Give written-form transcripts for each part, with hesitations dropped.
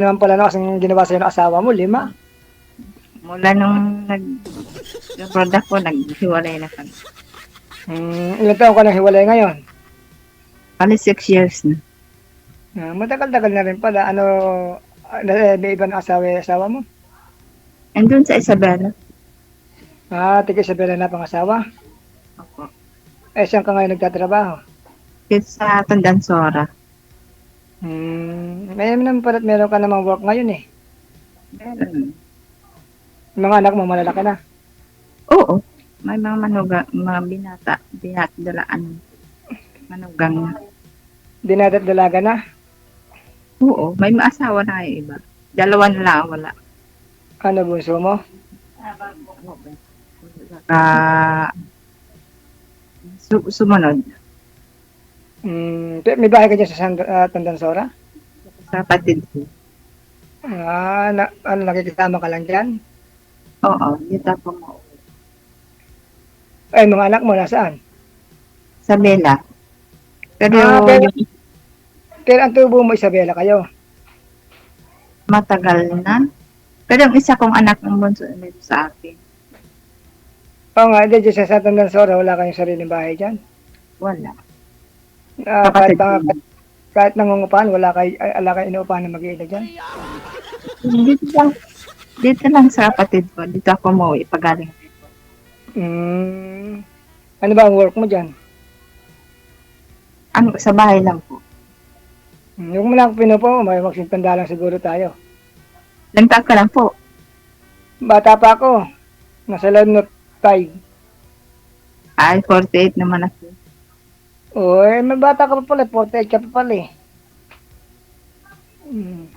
naman pala no, kasing ginawa sa'yo ng asawa mo, 5. Mula nung nag-abroad ako, naghiwalay na kami. Ilang taon ka nang hiwalay ngayon? Bali 6 years na. Matagal-tagal na rin pala. Ano, may iba na asawa mo? Andun sa Isabela. Tiga Isabela na pangasawa. Opo. Saan ka ngayon nagtatrabaho? Dito sa Tandansora. May naman pala meron ka namang work ngayon eh. Meron. Yung mga anak mo malalaki na. Oo. May mga mga binatdalaan. Manugang na. Dinadalaga na. Oo. May maasawa na yung iba. 2 na lang wala. Ano bunso mo? Sumunod. May bahay ka dyan sa Tandansora? Sa kapatid ko. Nakikisama ka lang dyan? Oo. Dito ako mo. Mga anak mo nasaan? Sa Bela. Pero Pero ang tubo mo Isabela kayo? matagal na. Pero yung isa kong anak ng bunso nito sa akin. Oo nga, dyan sa Tandansora, wala kayong sariling bahay dyan? Wala. Kahit, Kapatid ko. kahit nangungupahan, wala kayo inuupahan na mag-iina dyan? Dito lang sa kapatid ko. Dito ako mo ipagaling. Ano ba ang work mo dyan? Sa bahay lang po. Huwag mo lang pinupo, may magsintanda lang siguro tayo. Ilang taon ka lang po. Bata pa ako, nasa Lanot Tay. Ay, 48 naman ako. May bata ka pa pala, 48 ka pa pala eh.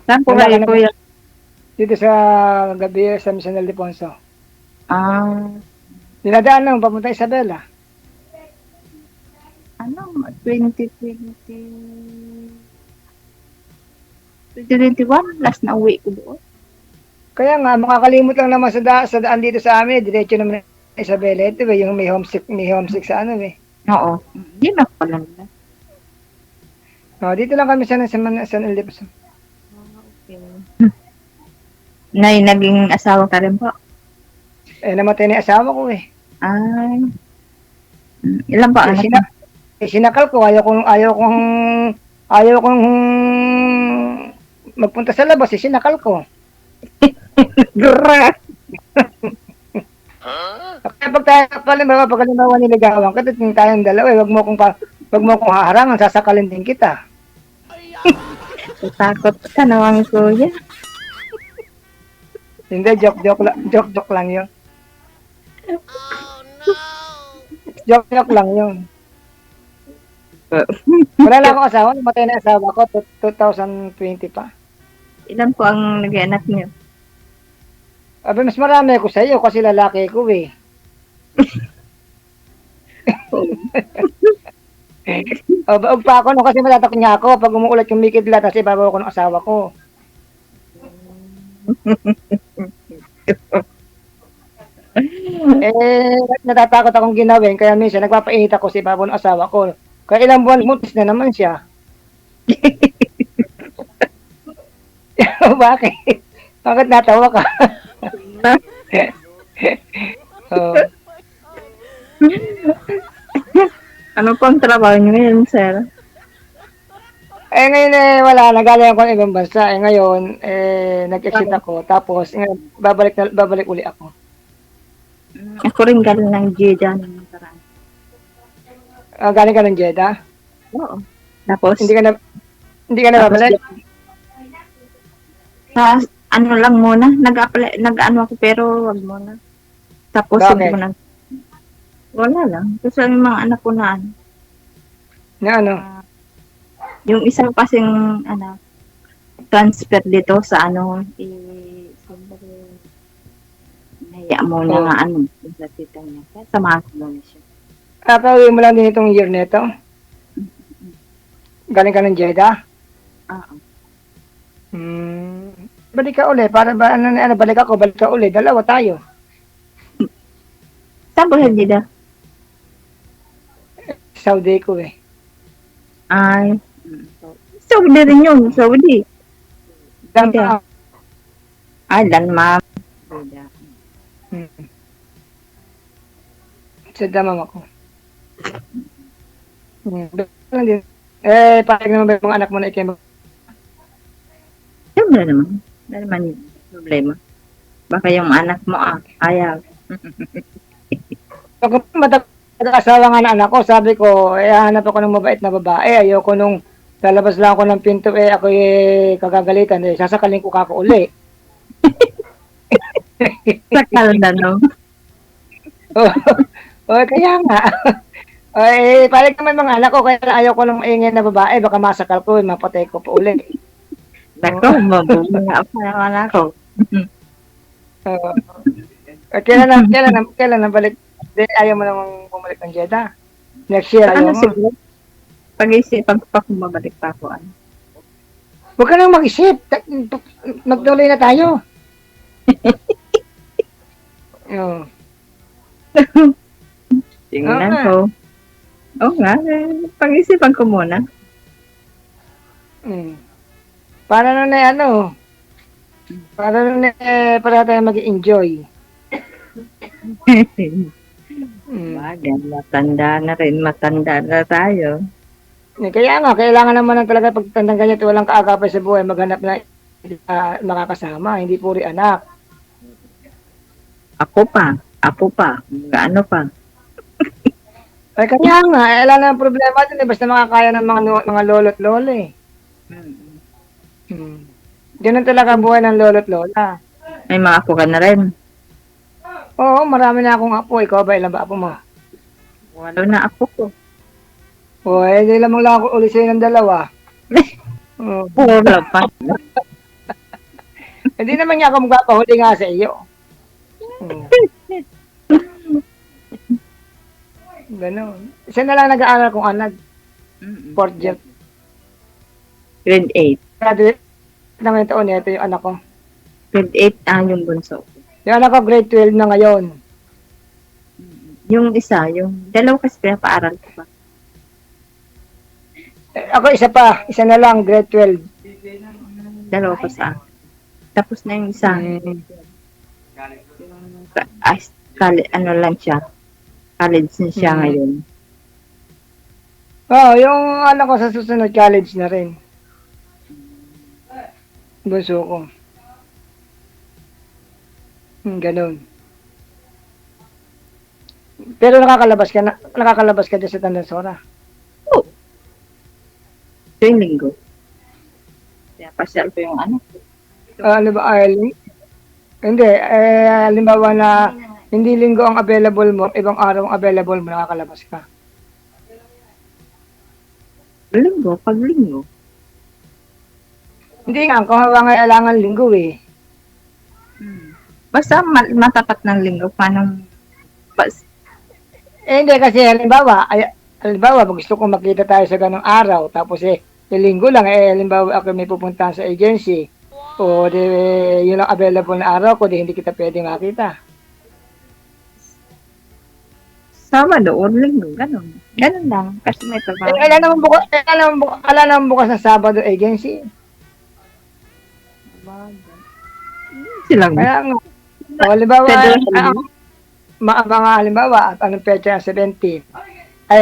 Saan po Wala kayo, ka na- kuya? Dito sa gabi sa San Ildefonso. Ah, Dinadaan lang, papunta Isabela. 2021, last na uwi ko doon. Kaya nga, makakalimot lang naman sa daan dito sa amin, diretso naman Isabela. Ito ba, yung may homesick sa ano eh. Oo. Hindi na pala nila. Dito lang kami sa San Ildefonso. Okay. Naging asawa ka rin po? Namatay na yung asawa ko eh. Ay. Ilan pa anak mo? Sinakal ko, ayaw kong magpunta sa labas, sinakal ko. Gra! Kaya pag halimbawa niligawan ka, tayong dalawa, wag mo kong haharangan, sasakalin din kita. Takot ka naman, kuya. Hindi, joke lang yun. Joke lang yun. Wala lang akong asawa, namatay na asawa ko, 2020 pa. Ilan po ang nag-anak niyo? Mas marami ako sa iyo kasi lalaki ko eh. Baog pa ako no, kasi matatak niya ako pag umuulat yung mikidlat kasi babaw ko ng asawa ko. Natatakot akong ginawin kaya minsan nagpapainit ako sa ibabaw ng asawa ko. Kaya ilang buwan muntis na naman siya. Bakit? Bakit natawa ka? Ano po ang trabaho niyo ngayon, sir? Ngayon wala, nagaling ako ng ibang bansa. Ngayon, nag-exit ako. Tapos, babalik uli ako. Ako rin galing ng Jeddah ng nakaraan. Galing ka ng Jeddah? Oo. Tapos, Hindi ka na babalik? Ano lang muna, nag-ano ako pero wag muna. Tapos, hindi ko na. Wala lang. Kasi yung mga anak ko na ano. Na ano? Yung isang kasing, transfer dito sa naya muna nga sa tita niya. Kaya samahan ko muna siya. Pauwi mo lang din itong year nito? Galing ka ng Jeddah? Oo. Balik ka uli. Para ba, balik ka uli. Dalawa tayo. Saan po sa Jeddah? Saudi ko eh. Ay. Saudi rin yun. Saudi. Hindi ah. Ay, ma'am. Bida. Hmm. Sa damam ako. Lang din. Parang naman ba yung mga anak mo na ikay Siyempre naman. Wala naman yung problema. Baka yung anak mo ayaw. Pag mag-asawa nga na anak ko, sabi ko, hanap ako ng mabait na babae. Ayoko nung lalabas lang ako ng pinto, ako kagagalitan. Sasakalin ko kako uli. Sakal na, no? Kaya nga. Palig naman mga anak ko, kaya ayaw ko ng maingay na babae. Baka masakal ko, mapatay ko pa uli. Nako, mabunga pa naman ako. Kailan na balik? Ayaw mo namang bumalik ng Jeddah. Next year, ayaw mo. Siguro? Pag-isipan ko pa kung mabalik pa ako. Huwag ka nang mag-isip. Magtuloy na tayo. Oo. Tingnan ko. Oo nga, pag-isipan ko muna. Para para tayo mag-enjoy. Bagay, matanda na tayo. Kaya nga, kailangan naman ng talaga pagtandang ganyan, walang kaagapay sa buhay, maghanap na makakasama, hindi puri anak. Apo pa, gaano pa. Kaya nga, wala na problema din, basta makakaya ng mga lolo't lola eh. Ganun talaga buhay ng lolo't lola. May mga apo ka na rin. Oo, marami na akong apo. Ikaw ba, ilan ba apo mo? Walo na apo ko. Hindi lamang lang ako uli sa'yo ng dalawa. Wala pa. Hindi naman niya ako magpapahuli nga sa iyo. Ganon. Isa na lang nag-aaral kong anak. Fourth year. Grade 8. Graduate naman taon ito yung anak ko. Grade 8 yung bunso. Yung anak ko grade 12 na ngayon. Yung isa, yung dalawa kasi pinapaaral ko pa. Ako isa na lang, grade 12. Dalawa pa sa akin. Tapos na yung isa. Ano lang siya. College na siya ngayon. Yung anak ko sa susunod college na rin. Bunso ko. Ganun. Pero nakakalabas ka dyan sa Tandansora. Oo. Tuwing linggo. Kaya pasyal ko yung anak ko. Ano ba, Arling? Hindi, halimbawa na hindi linggo ang available mo, ibang araw ang available mo, nakakalabas ka. Linggo, pag linggo. Hindi nga, kung kailangan linggo eh. Basta matapat ng linggo, paano? Hindi kasi halimbawa, gusto ko makita tayo sa ganong araw, tapos yung linggo lang, halimbawa ako may pupuntahan sa agency, o yun lang available na araw ko, hindi kita pwede makita. Sabado o linggo, ganun. Ganun lang, kasi may trabaho. Alam naman bukas ng Sabado agency. Silang. Kaya nga, halimbawa, halimbawa, at anong pecha ng 17?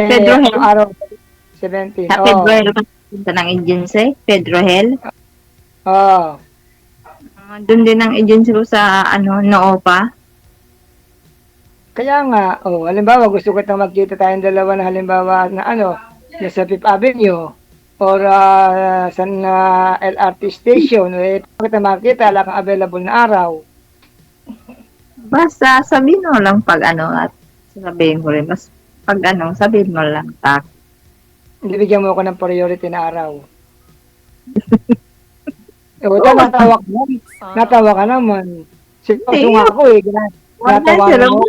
Pedro Hel. Anong araw? 17. Sa Pedro Hel, punta ng agency, Pedro Hel. Oo. Doon din ang agency ko sa, Noopa. Kaya nga, halimbawa, gusto ko itang magkita tayong dalawa na halimbawa na nasa Fifth Avenue or sa LRT station, kita makita, wala kang available na araw. Basta sabihin mo lang pag at sabihin ko rin, mas pag sabihin mo lang tak. Bibigyan mo ako ng priority na araw. Natawa ka naman. Seryoso nga ako eh. Natawa ka naman.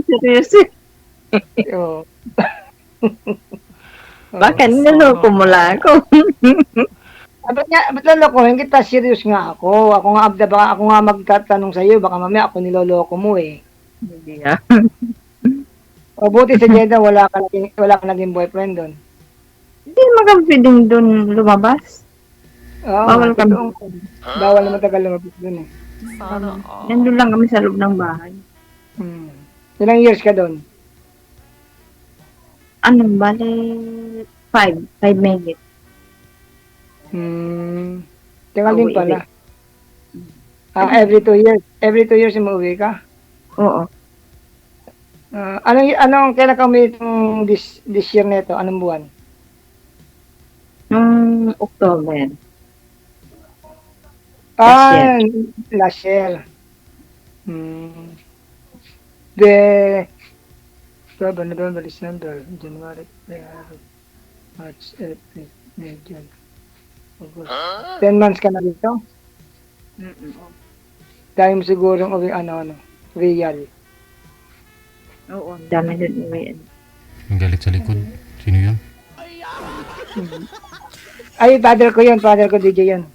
Seryoso. Baka niloko mo lang ako. Ba't lalokohin kita? Serious nga ako. Ako nga magtatanong sa iyo. Baka mamaya ako niloloko mo eh. Hindi nga. Buti sa Jeddah, wala ka naging boyfriend doon. Hindi maganda doon lumabas. Oo, Bawal kami. totoo. Bawal na matagal lumabas dun eh. Nandun lang kami sa loob ng bahay. Hmm. Ilang years ka doon? Ano, bale, 5 minutes. Hmm. Tagal din Pauwi-uwi. pala. Every 2 years. Every 2 years umuwi ka? Oo. Anong kailan ka umuwi itong this year nito? Anong buwan? Nung October. Ah, last year. Hmm. October, November, December, January, February, March, April, May, June, August. 10 months ka na dito? Dahil mo sigurong real. Oo, ang dami din uwi. Ang galit sa likod. Sino yun? Ay, father ko DJ yun.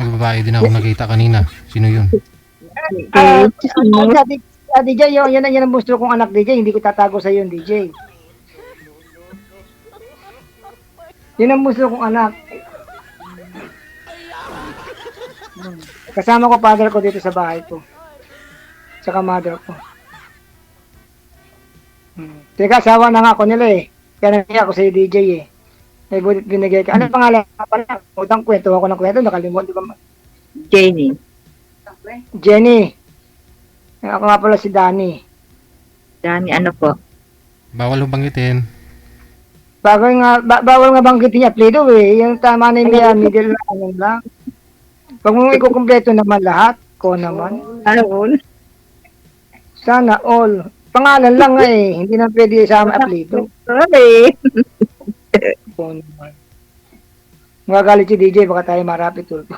May babae din ako nakita kanina. Sino yun? DJ, yun ang gusto kong anak DJ, hindi ko tatago sa yun DJ. Yun ang gusto kong anak. Kasama ko father ko dito sa bahay ko. Tsaka mother ko. Teka, asawa na nga ako nila eh. Kaya nangyay ako sa DJ eh. May bulit binigay ka. Ano pangalan ka pala? Utang kwento ako ng kwento. Nakalimutan ko. Jenny. Jenny. Ako nga pala si Danny. Danny, ano po? Bawal mong banggitin. Bawal nga banggitin niya. Plido eh. Yung tama na yung middle lang. Pag mo ikukumpleto naman lahat, ko naman. Ano? Sana all. Pangalan lang nga eh. Hindi na pwede isama apelido. Sorry. Ko naman. Magagalit si DJ, baka tayo marapit tulpo.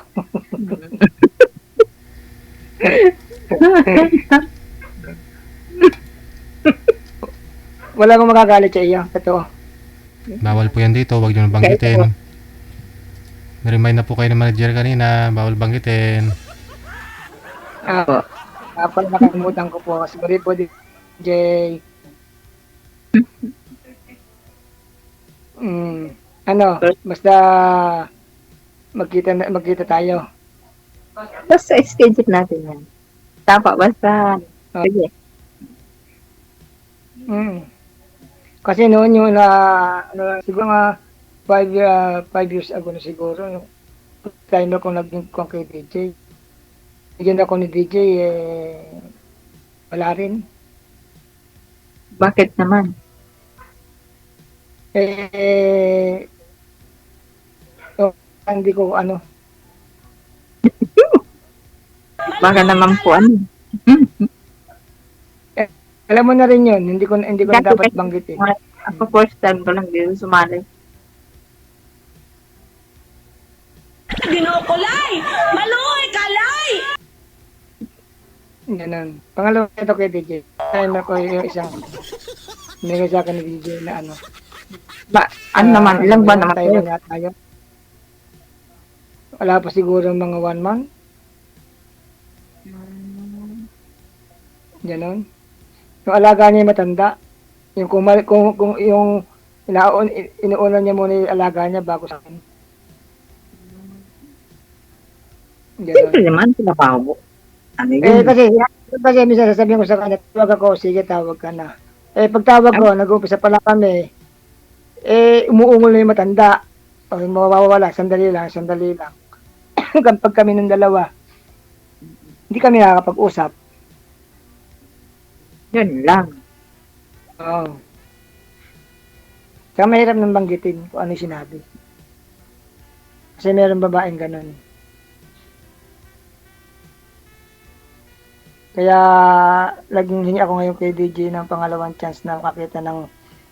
Wala akong magagalit sa iyo. Ito. Bawal po yan dito. Huwag nyo nang banggitin. Na-remind na po kayo ng manager kanina. Bawal banggitin. Kapag nakalimutan ko po. Sorry po DJ. Basta magkita tayo. Basta schedule natin yan. Tapa, basta. Sige. Kasi noon yung siguro nga 5 years ago na siguro, yung time ako naging kay DJ. Bigyan ako ni DJ, wala rin. Bakit naman? Hindi ko Baka naman po ano. alam mo na rin yun, hindi ko na dapat banggitin. Ako first time ko lang dito sumali. Ginukulay! Maluoy! Kalay! Ganun. Pangalawa ito kay DJ. Time ako yung isang binigay sa akin ni DJ na Ano naman, ilang ba naman tayo? kayo? Wala pa siguro mga 1 month. Ganon. Yung alaga niya matanda. Yung kung yung inuuna niya muna yung alaga niya bago sa akin. Siyempre naman, pinabago. Ano yun? Kasi minsan sasabihin ko sa kanya, tawag ako, sige tawag ka na. Pag tawag ko, nag-uumpisa pala kami, umuungol na yung matanda. O mawawala, sandali lang. Kapag kami ng dalawa, hindi kami nakakapag-usap. Yun lang. Oo. Kaya mahirap nang banggitin kung ano yung sinabi. Kasi meron babaeng ganun. Kaya laging hingi ako ngayon kay DJ ng pangalawang chance na makakita ng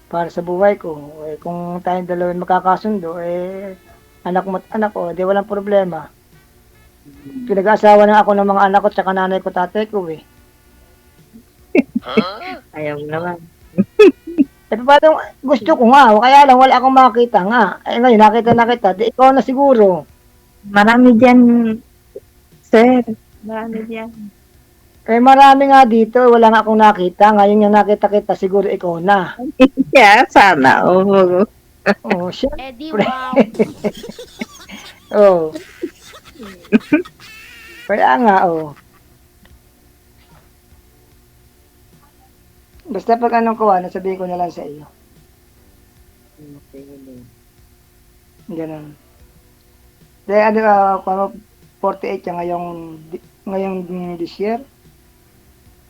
para sa buhay ko. Kung tayong dalawa makakasundo, anak ko, di walang problema. Pinag-aasawa na ako ng mga anak ko tsaka nanay ko, tatay ko eh. Ayaw mo naman. Paano, gusto ko nga, kaya lang wala akong makita nga. Ngayon, nakita, di ikaw na siguro. Marami dyan, sir. Marami dyan. Marami nga dito, wala nga akong nakita. Ngayon yung nakita kita, siguro ikaw na. Yeah, sana. Oo. Oh, shit. Eddie, wow! Oh. Kaya nga, oh. Basta pag anong kuha, nasabihin ko na lang sa iyo. Ganun. Dahil ano, kung 48 ka ngayong this year.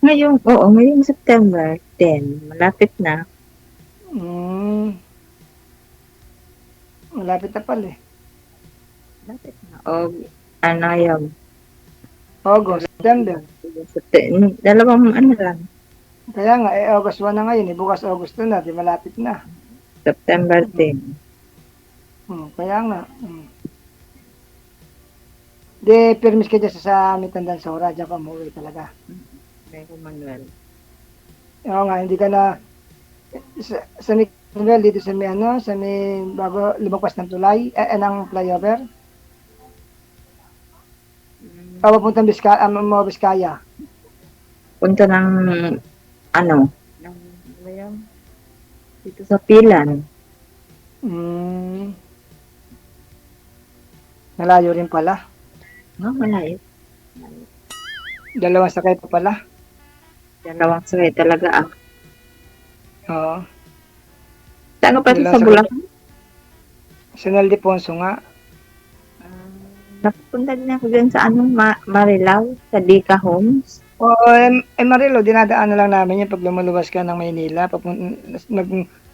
Ngayong September 10, malapit na. Malapit na pala eh. Malapit na. Ano yun? August, September. Dalawang ano lang, Kaya nga, August 1 na ngayon, bukas August 2 na, di malapit na. September 10. Kaya nga. Di, permis ka dyan sa Mitandan Sora, dyan ka umuwi talaga. Meron Manuel. Oo nga, hindi ka na, sa Manuel, dito sa may sa may bago lumagpas ng tulay, ng flyover, papuntang Biskaya. Punta ng ano? Dito sa Pilan. Malayo rin pala. No, malayo. Dalawang sakay pa pala. Dalawang sakay talaga. Oo. Saan ka pa Dalawang sa sakay. Bulacan? Sa Naldiponso nga. Napunta din ako dyan sa Marilao, sa Dika Homes. Marilo, dinadaan na lang namin yung pag lumuluwas ka ng Maynila.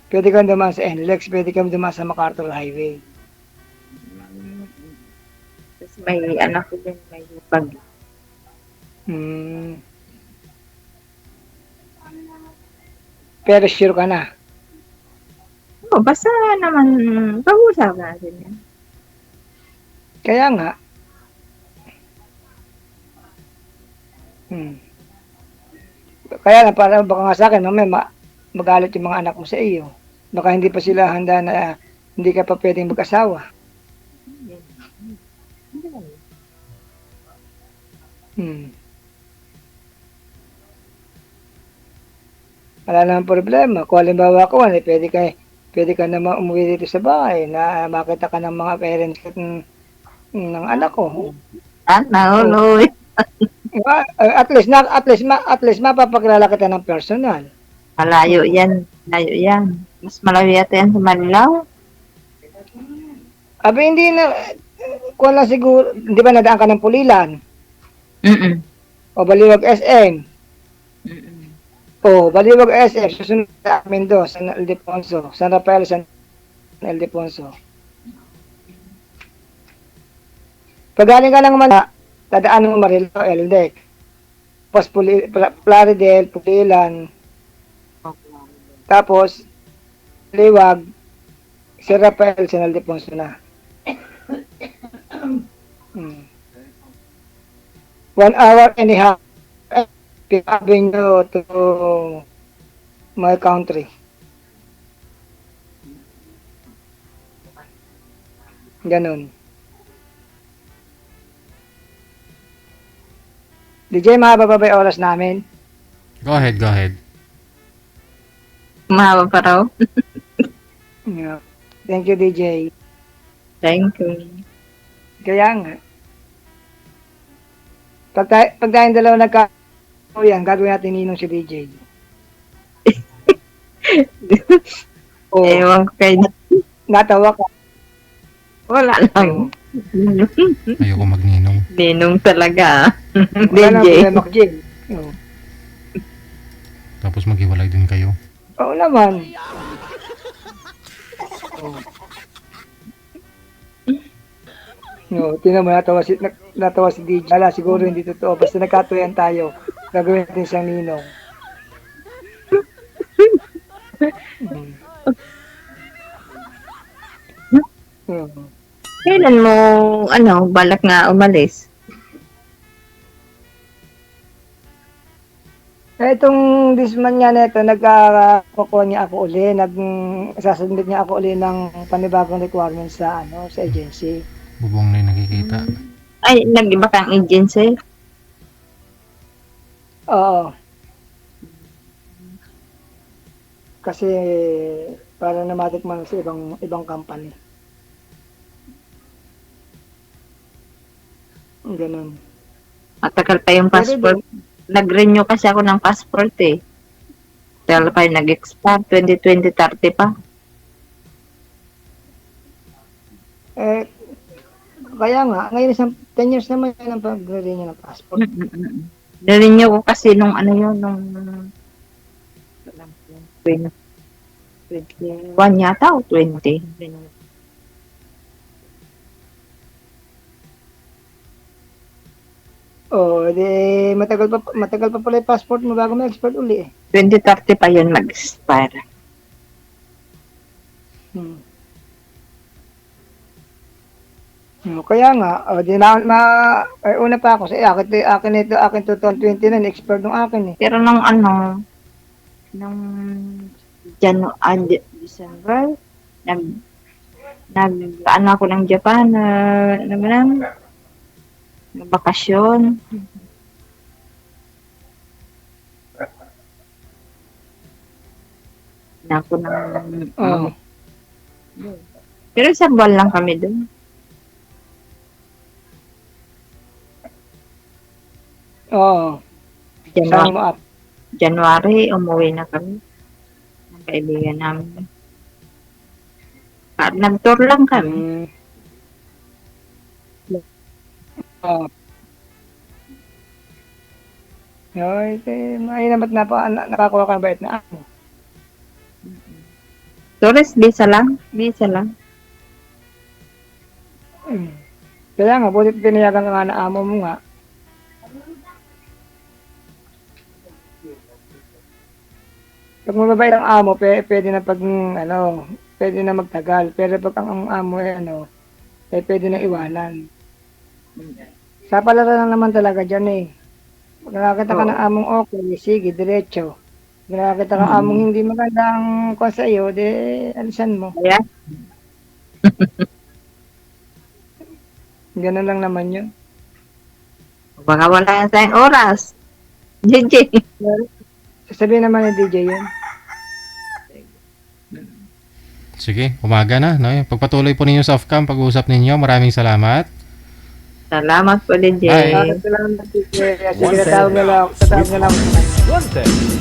Pwede kang dumaan sa NLEX, pwede kang dumaan sa MacArthur Highway. Tapos may anak ko din, may pag. Pero sure ka na. Basta naman, pag-usapan natin yan. Kaya nga. Kaya nga, para baka nga sa akin, mamaya magalit yung mga anak mo sa iyo. Baka hindi pa sila handa na hindi ka pa pwedeng mag-asawa. Wala naman problema. Kung halimbawa ko, pwede ka naman umuwi dito sa bahay na makita ka ng mga parents ng anak ko. Nauloy. At least mapapakilala kita ng personal. Malayo yan. Malayo yan. Mas malayo yata yan sa Marilao. Abi, hindi na, kung lang siguro, hindi ba nadaan ka ng Pulilan? O Baliwag SM? O Baliwag SM, susunod sa amin doon, San Ildefonso, San Rafael, San Ildefonso. Pag galing ka ng Manila, dadaan mo Marilao, LDEC. Tapos Plaridel, Pulilan, tapos Liwag, San Rafael, San Ildefonso na. 1 hour and a half Avenue to my country. Ganun. DJ, mahaba ba yung oras namin? Go ahead, go ahead. Mahaba pa raw. Yeah. Thank you, DJ. Thank you. Kaya nga. Pag tayong dalawa yan, gagawin natin ninong si DJ. Ewan ko kayo. Natawa ka. Wala lang. Ayoko magninong. Ninong talaga. Wala lang DJ. problema ko, Jay. Oo. Tapos maghiwalay din kayo. Oo naman. No, tingnan mo, natawa si DJ. Wala, siguro hindi totoo. Basta nagkatuyan tayo. Gagawin natin siyang ninong. Kailan mo, balak nga umalis? Itong this month nga nito, nagkakoko niya ako uli, sasubmit niya ako uli ng panibagong requirements sa agency. Bubong na yung nakikita. Ay, nag-iba kang agency? Oo. Kasi para namatik man sa ibang company. Ganun. Matagal pa yung passport. Nag-renew kasi ako ng passport eh. Dahil pa yung nag-expire, 2020, 30 pa. Eh, kaya nga, ngayon isang 10 years naman yan ang pag-renew ng passport. Nirenew ko kasi nung ano yun, nung 21 yata o 20. Oh, di matagal pa pala yung passport mo bago ma-expire uli eh. 2030 pa yun mag-expire. Hmm. Kaya nga, di na, una pa ako, akin 2029, expert nung akin eh. Pero nung ano, nung December, ano ako ng Japan, na bakasyon. Na ako ng, Oo. pero isang buwan lang kami dun. Oo. January, Saan mo up? January, umuwi na kami. Ng kaibigan namin. Nag-tour lang kami. Oo. Ay, mahina ba't nakakuha ka ng bait na ako? Tourist, visa lang. Visa lang. Kaya nga, buti pinayagan ka nga na amo mo nga. Pag mababait ang amo, pwede na pwede na magtagal. Pero pag ang amo pwede na iwanan. Sa palaro lang naman talaga dyan eh. Pag nakakita ka ng among okay, sige, diretso. Pag nakakita ka ng among hindi magandang kuha sa iyo, alisan mo. Kaya, Ganun lang naman yun. baka wala yan tayong oras. JJ. Sasabihin naman ni DJ yun. Sige, umaga na. No? Pagpatuloy po ninyo sa off-cam, pag-uusap ninyo. Maraming salamat. Salamat po, DJ. Bye. Salamat DJ. Sige, tatawag na lang. Wanted.